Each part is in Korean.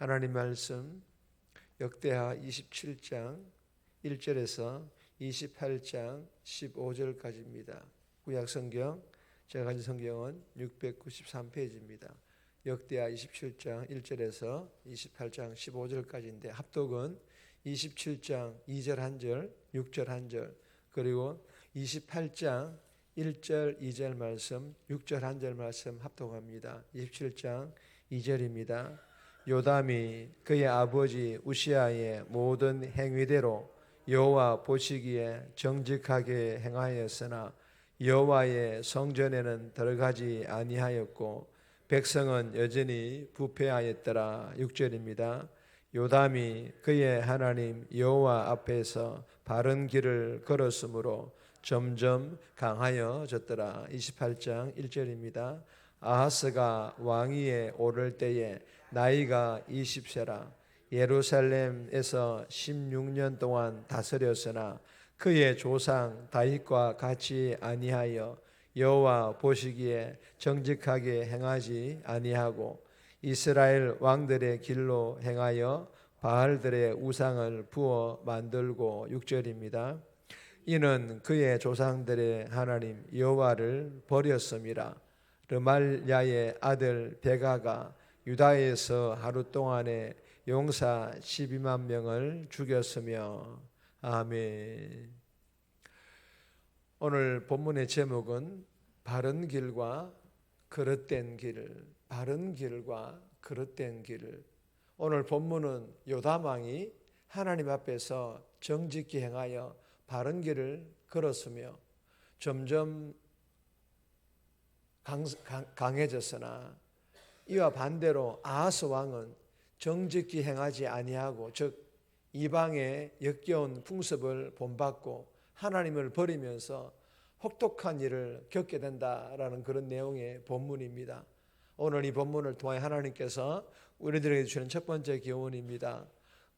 하나님 말씀 역대하 27장 1절에서 28장 15절까지입니다. 구약성경 제가 가진 성경은 693페이지입니다. 역대하 27장 1절에서 28장 15절까지인데 합독은 27장 2절 1절, 6절 1절, 그리고 28장 1절 2절 말씀, 6절 1절 말씀 합독합니다. 27장 2절입니다. 요담이 그의 아버지 우시아의 모든 행위대로 여호와 보시기에 정직하게 행하였으나 여호와의 성전에는 들어가지 아니하였고 백성은 여전히 부패하였더라. 6절입니다. 요담이 그의 하나님 여호와 앞에서 바른 길을 걸었으므로 점점 강하여졌더라. 28장 1절입니다. 아하스가 왕위에 오를 때에 나이가 20세라 예루살렘에서 16년 동안 다스렸으나 그의 조상 다윗과 같이 아니하여 여호와 보시기에 정직하게 행하지 아니하고 이스라엘 왕들의 길로 행하여 바알들의 우상을 부어 만들고 6절입니다. 이는 그의 조상들의 하나님 여호와를 버렸음이라. 르말야의 아들 베가가 유다에서 하루 동안에 용사 12만 명을 죽였으며. 아멘. 오늘 본문의 제목은 바른 길과 그릇된 길, 바른 길과 그릇된 길. 오늘 본문은 요담 왕이 하나님 앞에서 정직히 행하여 바른 길을 걸었으며 점점 강해졌으나 이와 반대로 아하스 왕은 정직히 행하지 아니하고 즉 이방의 역겨운 풍습을 본받고 하나님을 버리면서 혹독한 일을 겪게 된다라는 그런 내용의 본문입니다. 오늘 이 본문을 통해 하나님께서 우리들에게 주시는 첫 번째 교훈입니다.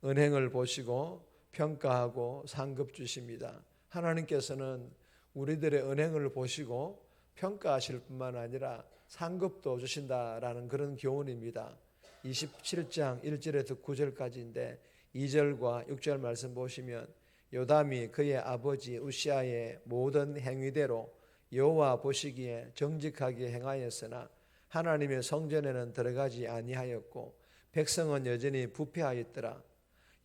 은행을 보시고 평가하고 상급 주십니다. 하나님께서는 우리들의 은행을 보시고 평가하실 뿐만 아니라 상급도 주신다라는 그런 교훈입니다. 27장 1절에서 9절까지인데 2절과 6절 말씀 보시면 요담이 그의 아버지 우시아의 모든 행위대로 여호와 보시기에 정직하게 행하였으나 하나님의 성전에는 들어가지 아니하였고 백성은 여전히 부패하였더라.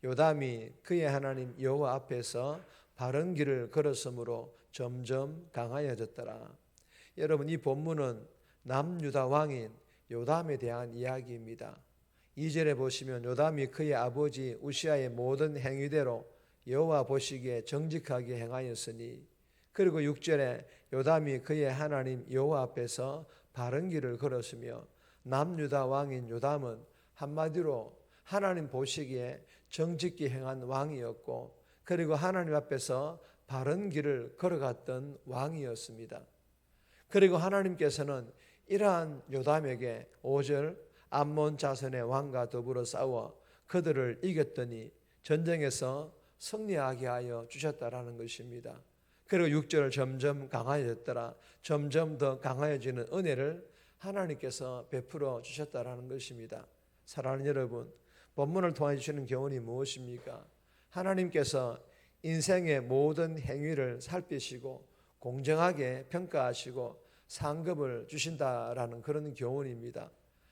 요담이 그의 하나님 여호와 앞에서 바른 길을 걸었으므로 점점 강하여졌더라. 여러분, 이 본문은 남유다 왕인 요담에 대한 이야기입니다. 2절에 보시면 요담이 그의 아버지 우시아의 모든 행위대로 여호와 보시기에 정직하게 행하였으니, 그리고 6절에 요담이 그의 하나님 여호와 앞에서 바른 길을 걸었으며 남유다 왕인 요담은 한마디로 하나님 보시기에 정직히 행한 왕이었고 그리고 하나님 앞에서 바른 길을 걸어갔던 왕이었습니다. 그리고 하나님께서는 이러한 요담에게 5절 암몬 자손의 왕과 더불어 싸워 그들을 이겼더니 전쟁에서 승리하게 하여 주셨다라는 것입니다. 그리고 6절 점점 강하여졌더라. 점점 더 강하여지는 은혜를 하나님께서 베풀어 주셨다라는 것입니다. 사랑하는 여러분, 본문을 통해 주시는 교훈이 무엇입니까? 하나님께서 인생의 모든 행위를 살피시고 공정하게 평가하시고 상급을 주신다라는 그런 교훈입니다.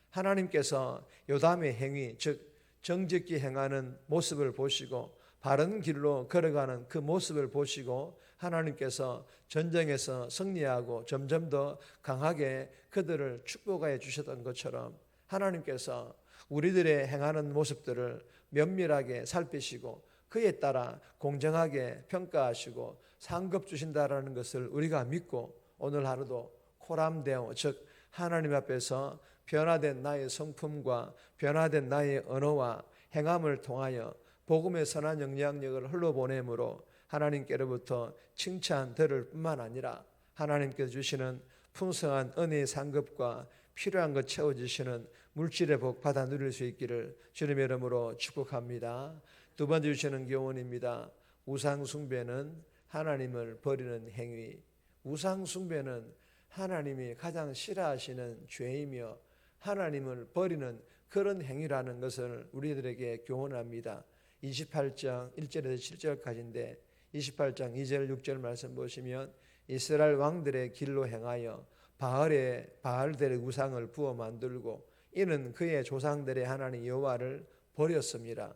하나님께서 요담의 행위, 즉 정직히 행하는 모습을 보시고 바른 길로 걸어가는 그 모습을 보시고 하나님께서 전쟁에서 승리하고 점점 더 강하게 그들을 축복하여 주셨던 것처럼 하나님께서 우리들의 행하는 모습들을 면밀하게 살피시고 그에 따라 공정하게 평가하시고 상급 주신다라는 것을 우리가 믿고 오늘 하루도 코람데오, 즉 하나님 앞에서 변화된 나의 성품과 변화된 나의 언어와 행함을 통하여 복음의 선한 영향력을 흘러보내므로 하나님께로부터 칭찬 들을 뿐만 아니라 하나님께서 주시는 풍성한 은혜의 상급과 필요한 것 채워주시는 물질의 복 받아 누릴 수 있기를 주님의 이름으로 축복합니다. 두 번째 주시는 교훈입니다. 우상 숭배는 하나님을 버리는 행위. 우상 숭배는 하나님이 가장 싫어하시는 죄이며 하나님을 버리는 그런 행위라는 것을 우리들에게 교훈합니다. 28장 1절에서 7절까지인데 28장 2절 6절 말씀 보시면 이스라엘 왕들의 길로 행하여 바알들의 우상을 부어 만들고 이는 그의 조상들의 하나님 여호와를 버렸습니다.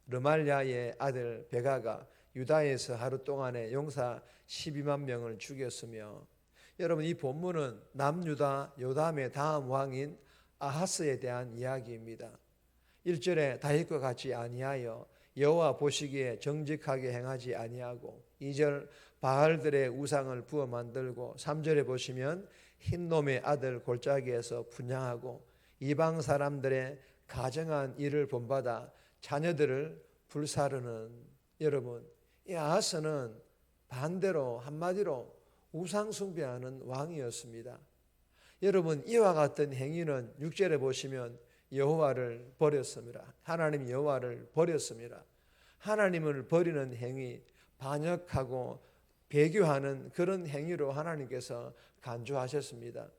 르말야의 아들 베가가 유다에서 하루 동안에 용사 12만 명을 죽였으며, 여러분 이 본문은 남유다 요담의 다음 왕인 아하스에 대한 이야기입니다. 1절에 다윗과 같이 아니하여 여호와 보시기에 정직하게 행하지 아니하고, 2절 바알들의 우상을 부어 만들고, 3절에 보시면 흰놈의 아들 골짜기에서 분향하고 이방 사람들의 가정한 일을 본받아 자녀들을 불사르는, 여러분 이 아하스는 반대로 한마디로 우상 숭배하는 왕이었습니다. 여러분 이와 같은 행위는 6절에 보시면 여호와를 버렸습니다. 하나님 여호와를 버렸습니다. 하나님을 버리는 행위, 반역하고 배교하는 그런 행위로 하나님께서 간주하셨습니다.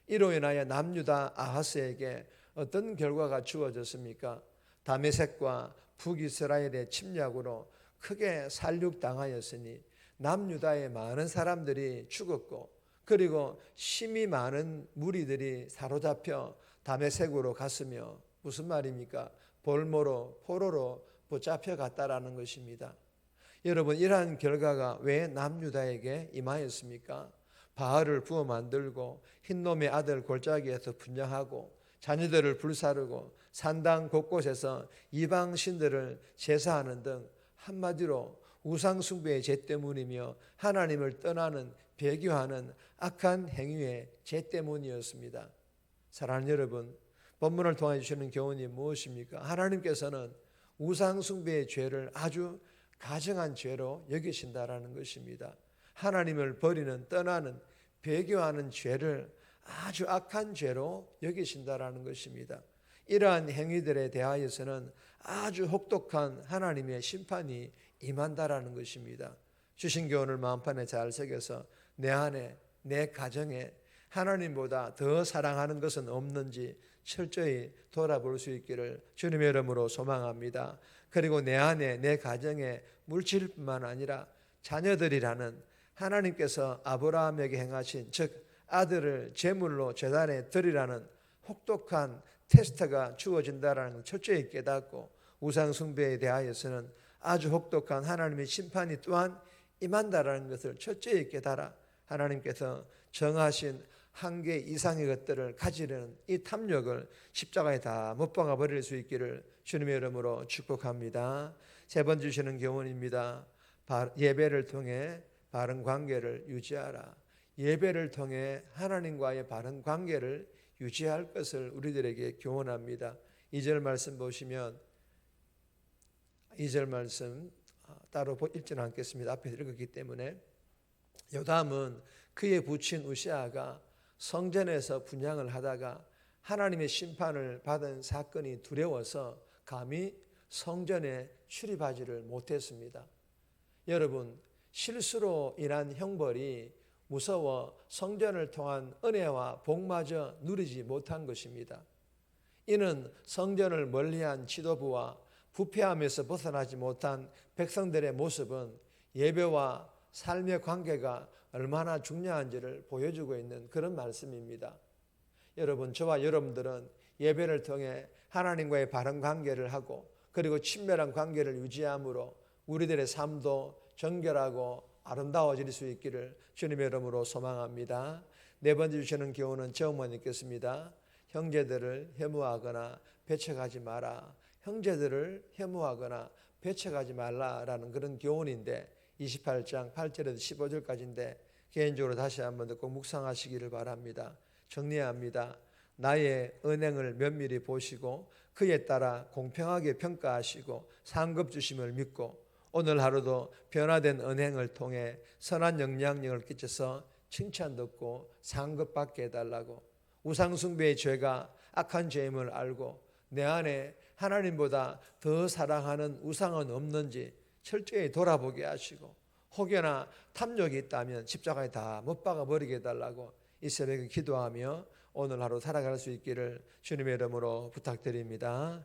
이로 인하여 남유다 아하스에게 어떤 결과가 주어졌습니까? 다메섹과 북이스라엘의 침략으로 크게 살육당하였으니 남유다의 많은 사람들이 죽었고, 그리고 심히 많은 무리들이 사로잡혀 다메섹으로 갔으며, 무슨 말입니까? 볼모로 포로로 붙잡혀 갔다라는 것입니다. 여러분 이러한 결과가 왜 남유다에게 임하였습니까? 바알을 부어 만들고 흰놈의 아들 골짜기에서 분향하고 자녀들을 불사르고 산당 곳곳에서 이방 신들을 제사하는 등 한마디로 우상 숭배의 죄 때문이며 하나님을 떠나는 배교하는 악한 행위의 죄 때문이었습니다. 사랑하는 여러분, 본문을 통해 주시는 교훈이 무엇입니까? 하나님께서는 우상 숭배의 죄를 아주 가증한 죄로 여기신다라는 것입니다. 하나님을 버리는, 떠나는, 배교하는 죄를 아주 악한 죄로 여기신다라는 것입니다. 이러한 행위들에 대하여서는 아주 혹독한 하나님의 심판이 임한다라는 것입니다. 주신 교훈을 마음판에 잘 새겨서 내 안에, 내 가정에 하나님보다 더 사랑하는 것은 없는지 철저히 돌아볼 수 있기를 주님의 이름으로 소망합니다. 그리고 내 안에, 내 가정에 물질뿐만 아니라 자녀들이라는 하나님께서 아브라함에게 행하신, 즉 아들을 제물로 제단에 드리라는 혹독한 테스트가 주어진다라는 걸 철저히 깨닫고, 우상 숭배에 대하여서는 아주 혹독한 하나님의 심판이 또한 임한다라는 것을 철저히 깨달아 하나님께서 정하신 한계 이상의 것들을 가지려는 이 탐욕을 십자가에 다 못 박아 버릴 수 있기를 주님의 이름으로 축복합니다. 세 번 주시는 교훈입니다. 예배를 통해 바른 관계를 유지하라. 예배를 통해 하나님과의 바른 관계를 유지할 것을 우리들에게 교훈합니다. 2절 말씀 보시면, 2절 말씀 따로 읽지는 않겠습니다. 앞에 읽었기 때문에. 요담은 그의 부친 우시아가 성전에서 분향을 하다가 하나님의 심판을 받은 사건이 두려워서 감히 성전에 출입하지를 못했습니다. 여러분, 실수로 인한 형벌이 무서워 성전을 통한 은혜와 복마저 누리지 못한 것입니다. 이는 성전을 멀리한 지도부와 부패함에서 벗어나지 못한 백성들의 모습은 예배와 삶의 관계가 얼마나 중요한지를 보여주고 있는 그런 말씀입니다. 여러분, 저와 여러분들은 예배를 통해 하나님과의 바른 관계를 하고, 그리고 친밀한 관계를 유지함으로 우리들의 삶도 정결하고 아름다워질 수 있기를 주님의 이름으로 소망합니다. 네 번째 주시는 교훈은 제목만 읽겠습니다. 형제들을 혐오하거나 배척하지 마라. 형제들을 혐오하거나 배척하지 말라라는 그런 교훈인데, 28장 8절에서 15절까지인데 개인적으로 다시 한번 꼭 묵상하시기를 바랍니다. 정리합니다. 나의 언행을 면밀히 보시고 그에 따라 공평하게 평가하시고 상급 주심을 믿고 오늘 하루도 변화된 언행을 통해 선한 영향력을 끼쳐서 칭찬 듣고 상급 받게 해달라고, 우상숭배의 죄가 악한 죄임을 알고 내 안에 하나님보다 더 사랑하는 우상은 없는지 철저히 돌아보게 하시고, 혹여나 탐욕이 있다면 십자가에 다 못 박아 버리게 해달라고 이 새벽에 기도하며 오늘 하루 살아갈 수 있기를 주님의 이름으로 부탁드립니다.